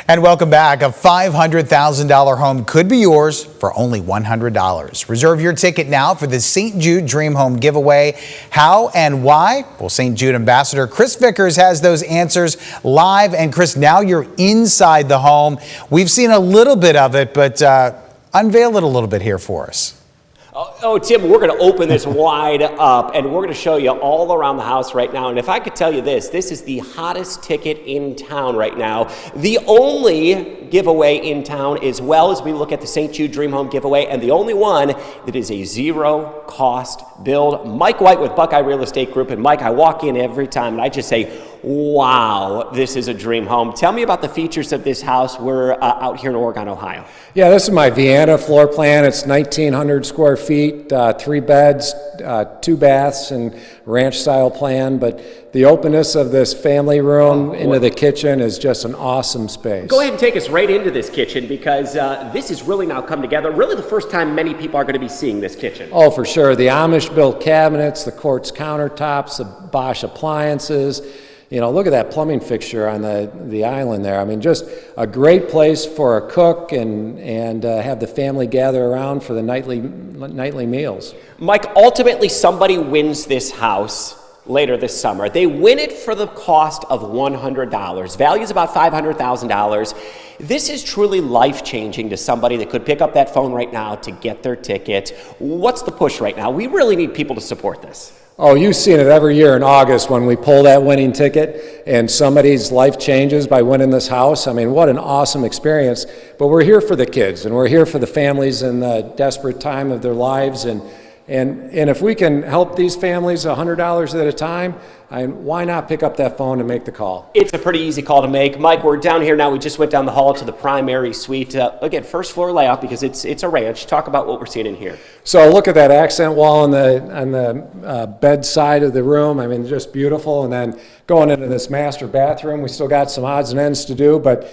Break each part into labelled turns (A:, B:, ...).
A: And welcome back. A $500,000 home could be yours for only $100. Reserve your ticket now for the St. Jude Dream Home Giveaway. How and why? Well, St. Jude Ambassador Chris Vickers has those answers live. And Chris, now you're inside the home. We've seen a little bit of it, but unveil it a little bit here for us.
B: Oh, Tim, we're going to open this wide up, and we're going to show you all around the house right now. And if I could tell you this is the hottest ticket in town right now. The only giveaway in town, as well as we look at the St. Jude Dream Home Giveaway, and the only one that is a zero-cost build. Mike White with Buckeye Real Estate Group. And Mike, I walk in every time, and I just say, wow, this is a dream home. Tell me about the features of this house. We're out here in Oregon, Ohio.
C: Yeah, this is my Vienna floor plan. It's 1,900 square feet, 3 beds, 2 baths, and ranch-style plan. But the openness of this family room into the kitchen is just an awesome space.
B: Go ahead and take us right into this kitchen, because this has really now come together. Really the first time many people are going to be seeing this kitchen.
C: Oh, for sure. The Amish-built cabinets, the quartz countertops, the Bosch appliances. You know, look at that plumbing fixture on the island there. I mean, just a great place for a cook and have the family gather around for the nightly meals.
B: Mike, ultimately somebody wins this house later this summer. They win it for the cost of $100. Value is about $500,000. This is truly life-changing to somebody that could pick up that phone right now to get their ticket. What's the push right now? We really need people to support this.
C: Oh, you've seen it every year in August when we pull that winning ticket and somebody's life changes by winning this house. I mean, what an awesome experience. But we're here for the kids, and we're here for the families in the desperate time of their lives. And if we can help these families $100 at a time, why not pick up that phone and make the call?
B: It's a pretty easy call to make. Mike, we're down here now. We just went down the hall to the primary suite. Again, first floor layout, because it's a ranch. Talk about what we're seeing in here.
C: So look at that accent wall on the bed side of the room. I mean, just beautiful. And then going into this master bathroom, we still got some odds and ends to do, but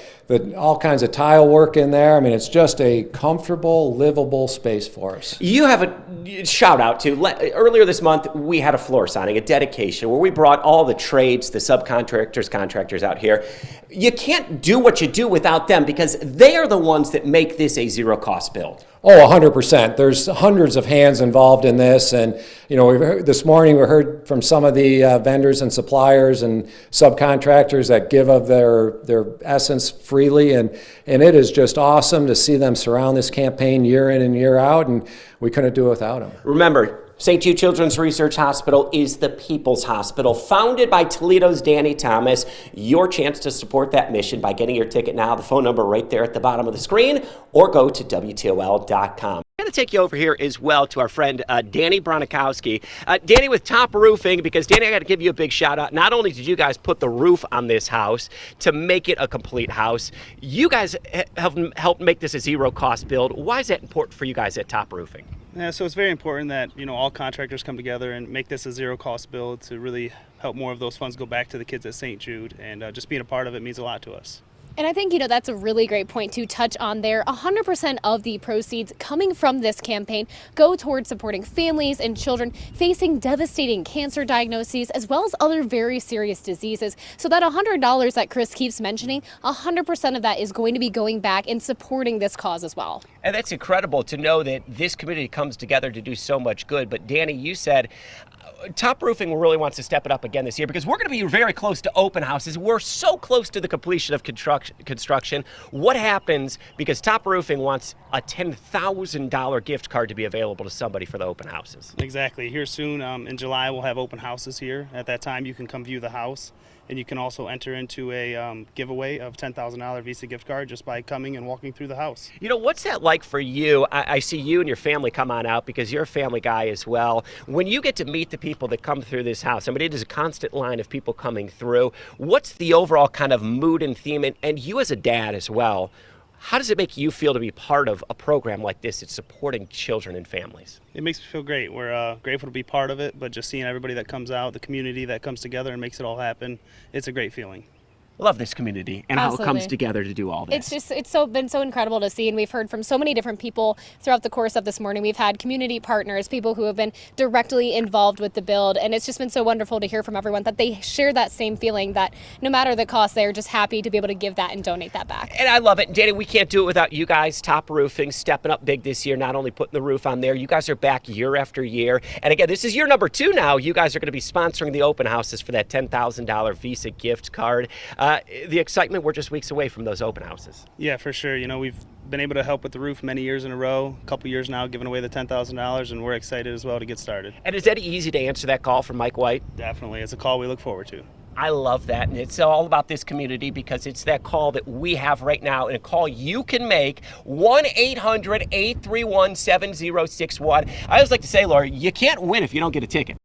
C: all kinds of tile work in there. I mean, it's just a comfortable, livable space for us.
B: You have a shout out to, earlier this month, we had a floor signing, a dedication, where we brought all the trades, the subcontractors, contractors out here. You can't do what you do without them, because they are the ones that make this a zero-cost build.
C: Oh, 100%. There's hundreds of hands involved in this, and you know, this morning we heard from some of the vendors and suppliers and subcontractors that give of their essence freely, and it is just awesome to see them surround this campaign year in and year out, and we couldn't do it without them.
B: Remember, St. Jude Children's Research Hospital is the people's hospital, founded by Toledo's Danny Thomas. Your chance to support that mission by getting your ticket now. The phone number right there at the bottom of the screen, or go to WTOL.com. I'm going to take you over here as well to our friend Danny Bronikowski. Danny with Top Roofing, because Danny, I got to give you a big shout out. Not only did you guys put the roof on this house to make it a complete house, you guys have helped make this a zero-cost build. Why is that important for you guys at Top Roofing?
D: Yeah, so it's very important that, you know, all contractors come together and make this a zero-cost build to really help more of those funds go back to the kids at St. Jude, and just being a part of it means a lot to us.
E: And I think, that's a really great point to touch on there. 100% of the proceeds coming from this campaign go towards supporting families and children facing devastating cancer diagnoses, as well as other very serious diseases. So that $100 that Chris keeps mentioning, 100% of that is going to be going back and supporting this cause as well.
B: And that's incredible to know that this community comes together to do so much good. But Danny, you said Top Roofing really wants to step it up again this year, because we're going to be very close to open houses. We're so close to the completion of construction. What happens, because Top Roofing wants a $10,000 gift card to be available to somebody for the open houses?
D: Exactly. Here soon, in July, we'll have open houses here. At that time, you can come view the house, and you can also enter into a giveaway of $10,000 Visa gift card just by coming and walking through the house.
B: You know, what's that like for you? I see you and your family come on out, because you're a family guy as well. When you get to meet the people that come through this house, I mean, it is a constant line of people coming through. What's the overall kind of mood and theme? And you as a dad as well, how does it make you feel to be part of a program like this that's supporting children and families?
D: It makes me feel great. We're grateful to be part of it, but just seeing everybody that comes out, the community that comes together and makes it all happen, it's a great feeling.
B: I love this community and how it
E: Absolutely.
B: comes together to do all this.
E: It's been so incredible to see, and we've heard from so many different people throughout the course of this morning. We've had community partners, people who have been directly involved with the build, and it's just been so wonderful to hear from everyone that they share that same feeling that no matter the cost, they're just happy to be able to give that and donate that back.
B: And I love it. And Jada, we can't do it without you guys. Top Roofing stepping up big this year, not only putting the roof on there, you guys are back year after year. And again, this is year number 2 now. You guys are going to be sponsoring the open houses for that $10,000 Visa gift card. The excitement, we're just weeks away from those open houses.
D: Yeah, for sure. You know, we've been able to help with the roof many years in a row, a couple years now, giving away the $10,000, and we're excited as well to get started.
B: And is that easy to answer that call from Mike White?
D: Definitely. It's a call we look forward to.
B: I love that, and it's all about this community because it's that call that we have right now, and a call you can make, 1-800-831-7061. I always like to say, Laura, you can't win if you don't get a ticket.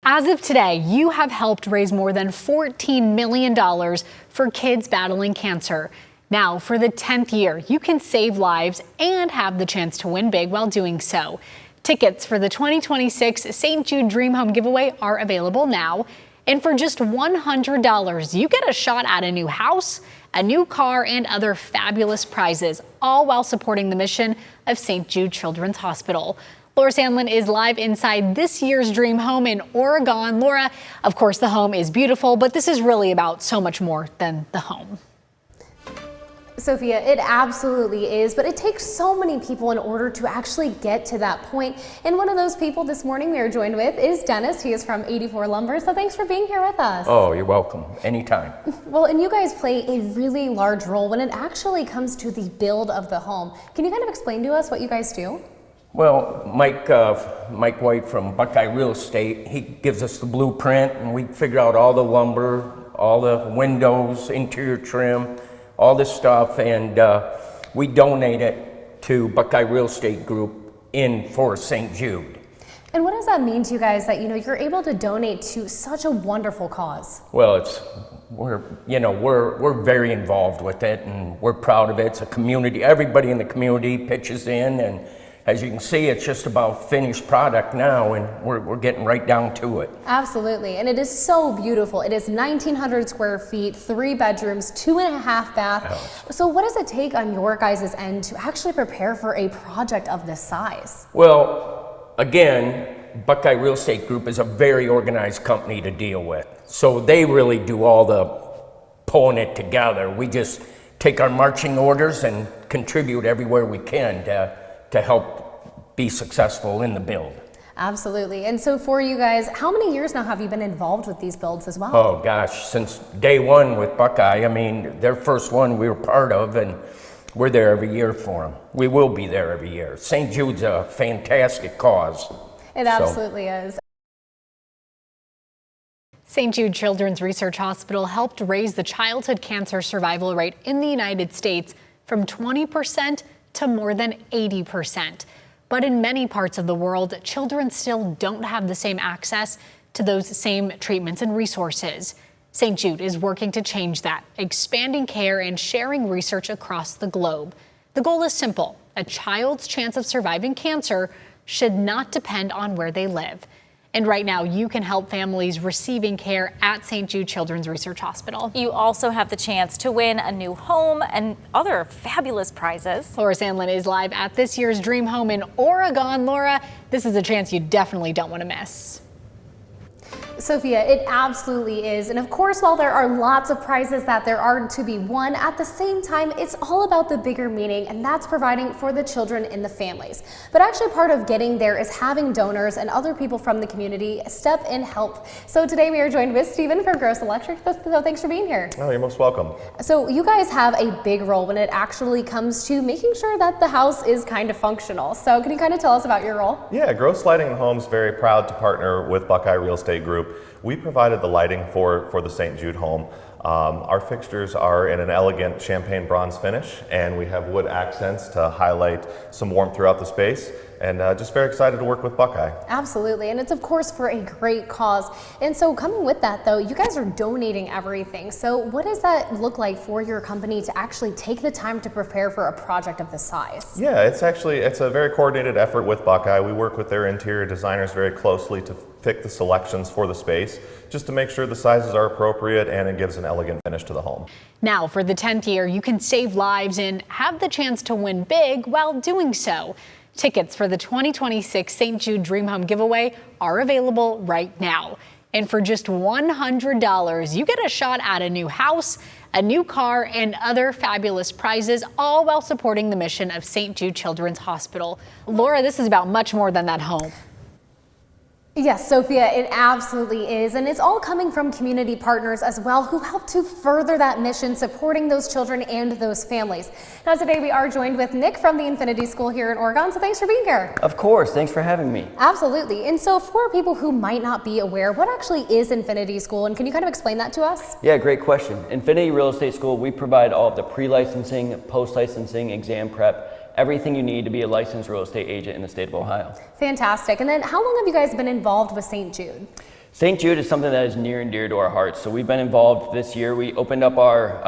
F: As of today, you have helped raise more than $14 million for kids battling cancer. Now, for the 10th year, you can save lives and have the chance to win big while doing so. Tickets for the 2026 St. Jude Dream Home Giveaway are available now. And for just $100, you get a shot at a new house, a new car, and other fabulous prizes, all while supporting the mission of St. Jude Children's Hospital. Laura Sandlin is live inside this year's dream home in Oregon. Laura, of course, the home is beautiful, but this is really about so much more than the home.
G: Sophia, it absolutely is, but it takes so many people in order to actually get to that point. And one of those people this morning we are joined with is Dennis. He is from 84 Lumber, so thanks for being here with us.
H: Oh, you're welcome. Anytime.
G: Well, and you guys play a really large role when it actually comes to the build of the home. Can you kind of explain to us what you guys do?
H: Well, Mike White from Buckeye Real Estate, he gives us the blueprint, and we figure out all the lumber, all the windows, interior trim, all this stuff, and we donate it to Buckeye Real Estate Group for St. Jude.
G: And what does that mean to you guys that you're able to donate to such a wonderful cause?
H: Well, we're very involved with it, and we're proud of it. It's a community. Everybody in the community pitches in, and as you can see, it's just about finished product now, and we're getting right down to it.
G: Absolutely, and it is so beautiful. It is 1,900 square feet, 3 bedrooms, 2.5 baths. So what does it take on your guys' end to actually prepare for a project of this size?
H: Well, again, Buckeye Real Estate Group is a very organized company to deal with. So they really do all the pulling it together. We just take our marching orders and contribute everywhere we can to help be successful in the build.
G: Absolutely. And so for you guys, how many years now have you been involved with these builds as well?
H: Oh gosh, since day one with Buckeye. I mean, their first one we were part of, and we're there every year for them. We will be there every year. St. Jude's a fantastic cause.
G: It absolutely is.
F: St. Jude Children's Research Hospital helped raise the childhood cancer survival rate in the United States from 20% to more than 80%. But in many parts of the world, children still don't have the same access to those same treatments and resources. St. Jude is working to change that, expanding care and sharing research across the globe. The goal is simple: a child's chance of surviving cancer should not depend on where they live. And right now, you can help families receiving care at St. Jude Children's Research Hospital.
I: You also have the chance to win a new home and other fabulous prizes.
F: Laura Sandlin is live at this year's Dream Home in Oregon. Laura, this is a chance you definitely don't want to miss.
G: Sophia, it absolutely is. And of course, while there are lots of prizes that there are to be won, at the same time, it's all about the bigger meaning, and that's providing for the children and the families. But actually part of getting there is having donors and other people from the community step in help. So today we are joined with Stephen from Gross Electric. So thanks for being here.
J: Oh, you're most welcome.
G: So you guys have a big role when it actually comes to making sure that the house is kind of functional. So can you kind of tell us about your role?
J: Yeah, Gross Lighting and Homes very proud to partner with Buckeye Real Estate Group. We provided the lighting for the St. Jude home. Our fixtures are in an elegant champagne bronze finish, and we have wood accents to highlight some warmth throughout the space. And just very excited to work with Buckeye.
G: Absolutely, and it's of course for a great cause. And so coming with that though, you guys are donating everything. So what does that look like for your company to actually take the time to prepare for a project of this size?
J: Yeah, it's a very coordinated effort with Buckeye. We work with their interior designers very closely to pick the selections for the space just to make sure the sizes are appropriate and it gives an elegant finish to the home.
F: Now, for the 10th year, you can save lives and have the chance to win big while doing so. Tickets for the 2026 St. Jude Dream Home Giveaway are available right now. And for just $100, you get a shot at a new house, a new car, and other fabulous prizes, all while supporting the mission of St. Jude Children's Hospital. Laura, this is about much more than that home.
G: Yes, Sophia, it absolutely is. And it's all coming from community partners as well who help to further that mission, supporting those children and those families. Now, today we are joined with Nick from the Infinity School here in Oregon. So thanks for being here.
K: Of course. Thanks for having me.
G: Absolutely. And so for people who might not be aware, what actually is Infinity School? And can you kind of explain that to us?
K: Yeah, great question. Infinity Real Estate School, we provide all of the pre-licensing, post-licensing, exam prep, everything you need to be a licensed real estate agent in the state of Ohio.
G: Fantastic. And then how long have you guys been involved with St. Jude?
K: St. Jude is something that is near and dear to our hearts. So we've been involved this year. We opened up our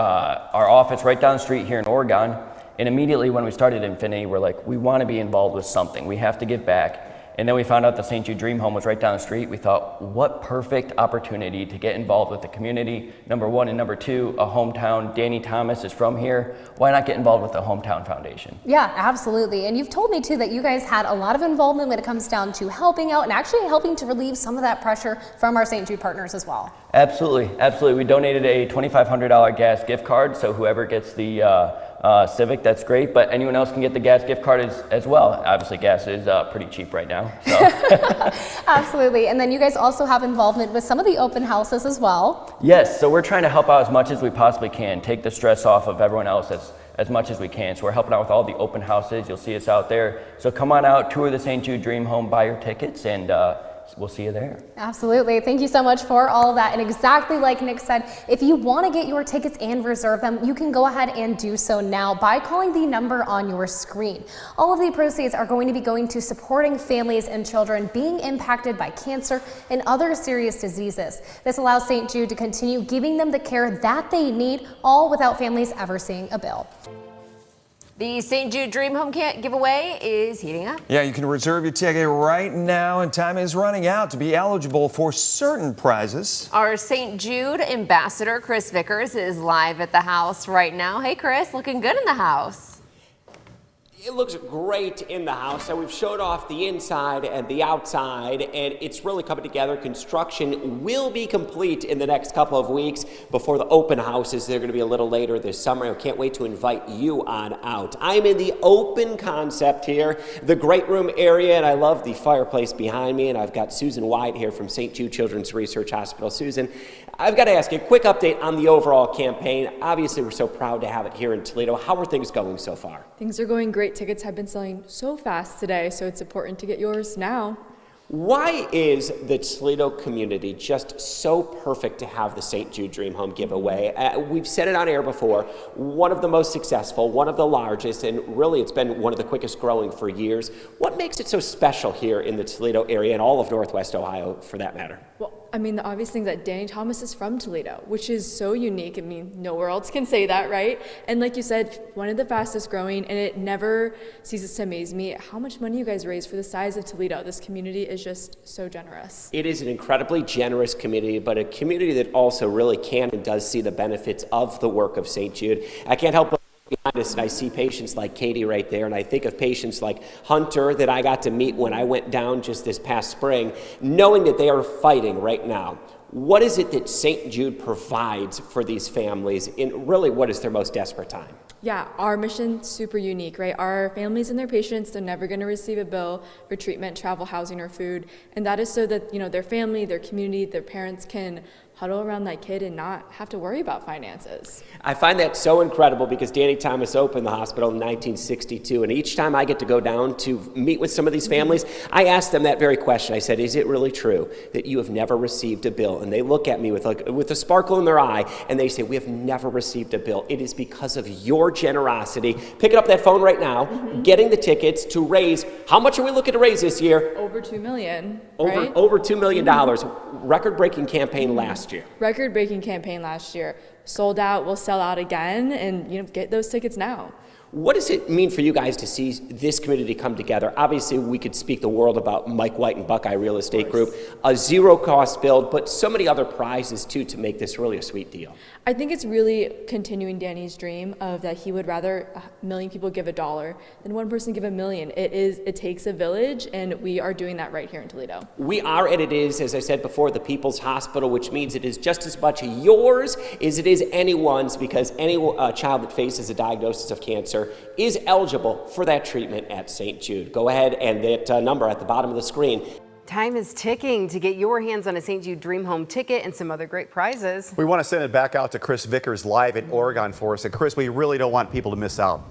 K: office right down the street here in Oregon. And immediately when we started Infinity, we're like, we want to be involved with something. We have to give back. And then we found out the St. Jude Dream Home was right down the street. We thought, what perfect opportunity to get involved with the community, number one, and number two, a hometown. Danny Thomas is from here. Why not get involved with the Hometown Foundation?
G: Yeah, absolutely. And you've told me too that you guys had a lot of involvement when it comes down to helping out and actually helping to relieve some of that pressure from our St. Jude partners as well.
K: Absolutely, absolutely. We donated a $2,500 gas gift card, so whoever gets the Civic, that's great, but anyone else can get the gas gift card as well. Obviously, gas is pretty cheap right now. So.
G: Absolutely. And then you guys also have involvement with some of the open houses as well.
K: Yes, so we're trying to help out as much as we possibly can, take the stress off of everyone else as much as we can. So we're helping out with all the open houses. You'll see us out there. So come on out, tour the St. Jude Dream Home, buy your tickets, and we'll see you there.
G: Absolutely. Thank you so much for all of that. And exactly like Nick said, if you want to get your tickets and reserve them, you can go ahead and do so now by calling the number on your screen. All of the proceeds are going to be going to supporting families and children being impacted by cancer and other serious diseases. This allows St. Jude to continue giving them the care that they need, all without families ever seeing a bill.
L: The St. Jude Dream Home Giveaway is heating up.
M: Yeah, you can reserve your ticket right now, and time is running out to be eligible for certain prizes.
L: Our St. Jude ambassador, Chris Vickers, is live at the house right now. Hey, Chris, looking good in the house.
B: It looks great in the house. So we've showed off the inside and the outside, and it's really coming together. Construction will be complete in the next couple of weeks before the open houses. They're going to be a little later this summer. I can't wait to invite you on out. I'm in the open concept here, the great room area, and I love the fireplace behind me. And I've got Susan White here from St. Jude Children's Research Hospital. Susan, I've got to ask you a quick update on the overall campaign. Obviously, we're so proud to have it here in Toledo. How are things going so far?
N: Things are going great. Tickets have been selling so fast today, so it's important to get yours now.
B: Why is the Toledo community just so perfect to have the St. Jude Dream Home Giveaway? We've said it on air before, one of the most successful, one of the largest, and really it's been one of the quickest growing for years. What makes it so special here in the Toledo area and all of Northwest Ohio for that matter?
N: Well, I mean, the obvious thing is that Danny Thomas is from Toledo, which is so unique. I mean, nowhere else can say that, right? And like you said, one of the fastest growing, and it never ceases to amaze me how much money you guys raise for the size of Toledo. This community is just so generous.
B: It is an incredibly generous community, but a community that also really can and does see the benefits of the work of St. Jude. I can't help but look behind us, and I see patients like Katie right there, and I think of patients like Hunter that I got to meet when I went down just this past spring, knowing that they are fighting right now. What is it that St. Jude provides for these families in really what is their most desperate time?
N: Yeah, our mission's super unique, right? Our families and their patients, they're never going to receive a bill for treatment, travel, housing, or food. And that is so that, their family, their community, their parents can huddle around that kid and not have to worry about finances.
B: I find that so incredible because Danny Thomas opened the hospital in 1962, and each time I get to go down to meet with some of these families, I ask them that very question. I said, is it really true that you have never received a bill? And they look at me with a sparkle in their eye, and they say, we have never received a bill. It is because of your generosity. Picking up that phone right now, getting the tickets to raise, how much are we looking to raise this year?
N: Over $2 million,
B: right? Over $2 million. Record-breaking campaign last year.
N: Record-breaking campaign last year. Sold out, will sell out again, and get those tickets now.
B: What does it mean for you guys to see this community come together? Obviously, we could speak the world about Mike White and Buckeye Real Estate Group, a zero-cost build, but so many other prizes, too, to make this really a sweet deal.
N: I think it's really continuing Danny's dream of that he would rather 1 million people give $1 than one person give $1 million. It takes a village, and we are doing that right here in Toledo.
B: We are, and it is, as I said before, the People's Hospital, which means it is just as much yours as it is anyone's, because any child that faces a diagnosis of cancer is eligible for that treatment at St. Jude. Go ahead, and that number at the bottom of the screen.
L: Time is ticking to get your hands on a St. Jude Dream Home ticket and some other great prizes.
O: We want to send it back out to Chris Vickers live in Oregon for us. And Chris, we really don't want people to miss out.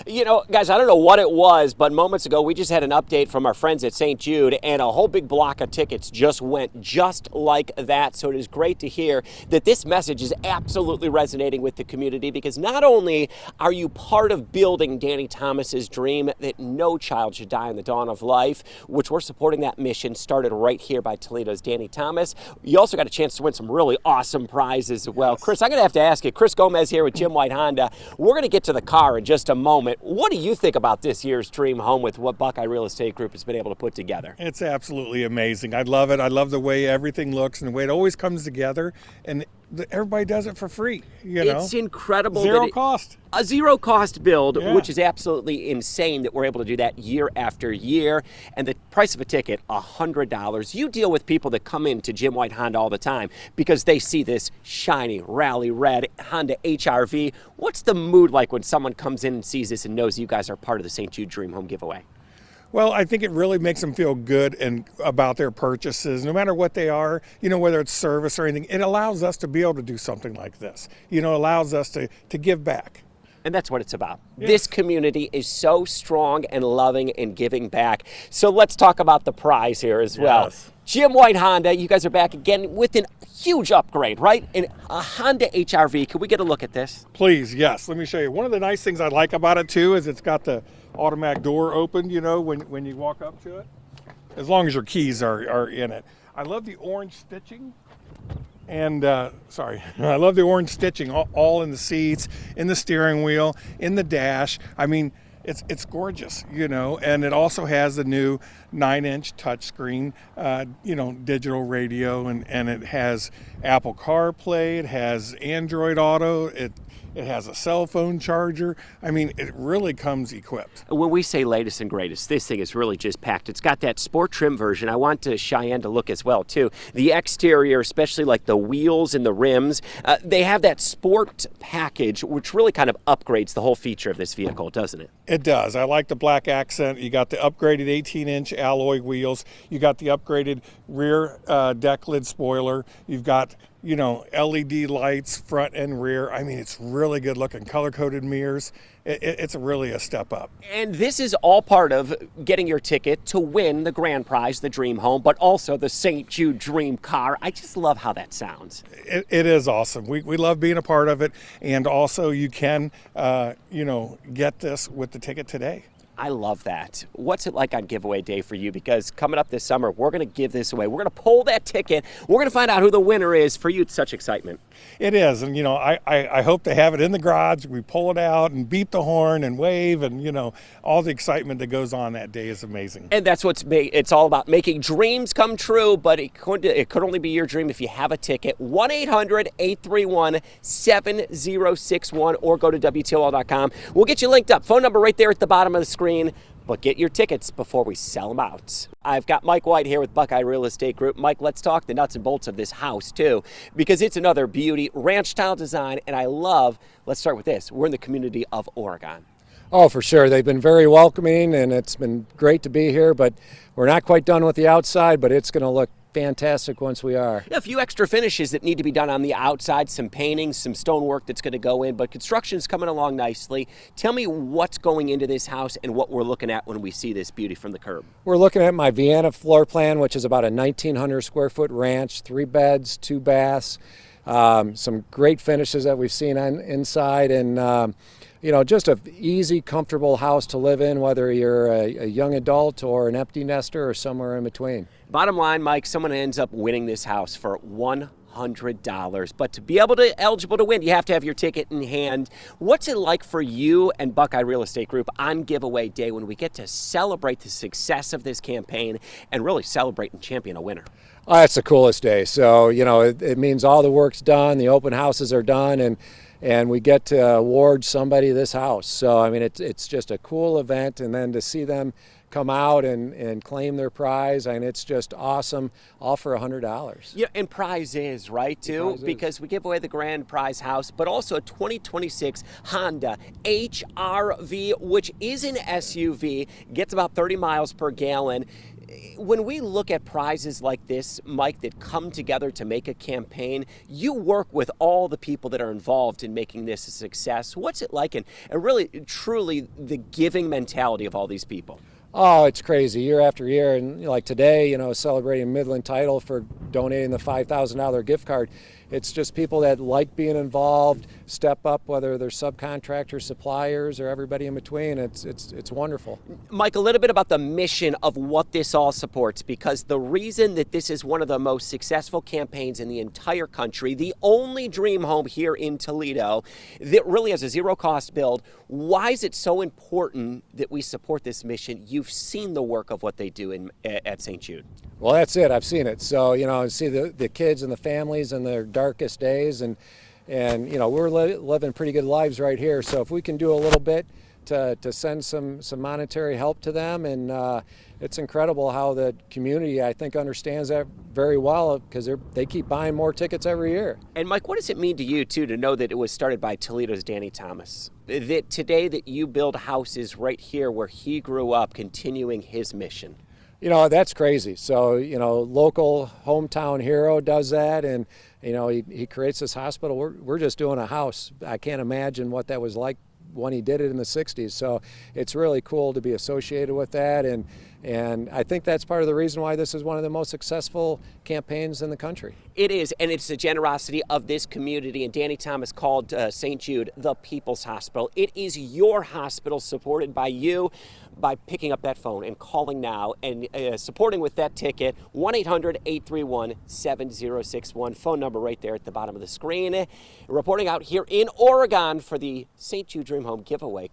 B: You know, guys, I don't know what it was, but moments ago we just had an update from our friends at St. Jude, and a whole big block of tickets just went just like that. So it is great to hear that this message is absolutely resonating with the community, because not only are you part of building Danny Thomas's dream that no child should die in the dawn of life, which we're supporting that mission started right here by Toledo's Danny Thomas, you also got a chance to win some really awesome prizes as well. Yes. Chris, I'm going to have to ask you, Chris Gomez here with Jim White Honda. We're going to get to the car in just a moment. What do you think about this year's Dream Home with what Buckeye Real Estate Group has been able to put together?
P: It's absolutely amazing. I love it. I love the way everything looks and the way it always comes together, and everybody does it for free.
B: It's incredible.
P: Zero cost.
B: A zero cost build,
P: Yeah.
B: which is absolutely insane that we're able to do that year after year. And the price of a ticket, $100. You deal with people that come in to Jim White Honda all the time because they see this shiny rally red Honda HR-V. What's the mood like when someone comes in and sees this and knows you guys are part of the St. Jude Dream Home Giveaway?
P: Well, I think it really makes them feel good and about their purchases, no matter what they are, whether it's service or anything. It allows us to be able to do something like this. Allows us to give back.
B: And that's what it's about.
P: Yes.
B: This community is so strong and loving and giving back. So let's talk about the prize here as well.
P: Yes.
B: Jim White Honda, you guys are back again with an huge upgrade, right? In a Honda HR-V. Can we get a look at this?
P: Please, yes. Let me show you. One of the nice things I like about it, too, is it's got the automatic door open, when you walk up to it, as long as your keys are in it. I love the orange stitching. And I love the orange stitching all in the seats, in the steering wheel, in the dash. I mean, it's gorgeous, and it also has the new 9-inch touchscreen, digital radio, and it has Apple CarPlay, it has Android Auto, it has a cell phone charger. I mean, it really comes equipped.
B: When we say latest and greatest, this thing is really just packed. It's got that sport trim version. I want Cheyenne to look as well, too. The exterior, especially like the wheels and the rims, they have that sport package, which really kind of upgrades the whole feature of this vehicle, doesn't it?
P: It does. I like the black accent. You got the upgraded 18-inch alloy wheels. You got the upgraded rear deck lid spoiler. You've got LED lights front and rear. I mean, it's really good looking, color-coded mirrors. It's really a step up.
B: And this is all part of getting your ticket to win the grand prize, the Dream Home, but also the St. Jude Dream car. I just love how that sounds.
P: It is awesome. We love being a part of it. And also you can, get this with the ticket today.
B: I love that. What's it like on giveaway day for you? Because coming up this summer, we're going to give this away. We're going to pull that ticket. We're going to find out who the winner is. For you, it's such excitement.
P: It is. And, I hope to have it in the garage. We pull it out and beep the horn and wave. And, all the excitement that goes on that day is amazing.
B: And that's it's all about, making dreams come true. But it could only be your dream if you have a ticket. 1-800-831-7061 or go to WTOL.com. We'll get you linked up. Phone number right there at the bottom of the screen. But get your tickets before we sell them out. I've got Mike White here with Buckeye Real Estate Group. Mike, let's talk the nuts and bolts of this house, too, because it's another beauty, ranch-style design, and let's start with this, we're in the community of Oregon.
C: Oh, for sure. They've been very welcoming, and it's been great to be here, but we're not quite done with the outside, but it's going to look fantastic once we are.
B: A few extra finishes that need to be done on the outside, some painting, some stonework that's going to go in, but construction's coming along nicely. Tell me what's going into this house and what we're looking at when we see this beauty from the curb.
C: We're looking at my Vienna floor plan, which is about a 1,900 square foot ranch, 3 beds, 2 baths, some great finishes that we've seen inside, and just an easy, comfortable house to live in, whether you're a young adult or an empty nester or somewhere in between.
B: Bottom line, Mike, someone ends up winning this house for $100,000. $100. But to be eligible to win, you have to have your ticket in hand. What's it like for you and Buckeye Real Estate Group on giveaway day when we get to celebrate the success of this campaign and really celebrate and champion a winner?
C: Oh, that's the coolest day. So, it means all the work's done, the open houses are done, and we get to award somebody this house. So, I mean, it's just a cool event, and then to see them come out and claim their prize, and it's just awesome, all for $100.
B: Yeah, and prizes, right, too? Because we give away the grand prize house, but also a 2026 Honda HR-V, which is an SUV, gets about 30 miles per gallon. When we look at prizes like this, Mike, that come together to make a campaign, you work with all the people that are involved in making this a success. What's it like, and really, truly, the giving mentality of all these people?
C: Oh, it's crazy year after year. And like today, celebrating Midland Title for donating the $5,000 gift card. It's just people that like being involved, step up, whether they're subcontractors, suppliers, or everybody in between. It's wonderful.
B: Mike, a little bit about the mission of what this all supports, because the reason that this is one of the most successful campaigns in the entire country, the only dream home here in Toledo that really has a zero-cost build, why is it so important that we support this mission? You've seen the work of what they do at St. Jude.
C: Well, that's it. I've seen it. So, see the kids and the families in their darkest days, and we're living pretty good lives right here. So if we can do a little bit to send some monetary help to them, and it's incredible how the community, I think, understands that very well, because they keep buying more tickets every year.
B: And Mike, what does it mean to you, too, to know that it was started by Toledo's Danny Thomas? That today that you build houses right here where he grew up, continuing his mission?
C: That's crazy. So, local hometown hero does that, and, he creates this hospital. We're just doing a house. I can't imagine what that was like when he did it in the 60s. So it's really cool to be associated with that, and I think that's part of the reason why this is one of the most successful campaigns in the country.
B: It is, and it's the generosity of this community, and Danny Thomas called St. Jude the People's Hospital. It is your hospital, supported by you, by picking up that phone and calling now and supporting with that ticket. 1-800-831-7061. Phone number right there at the bottom of the screen. Reporting out here in Oregon for the St. Jude Dream Home Giveaway.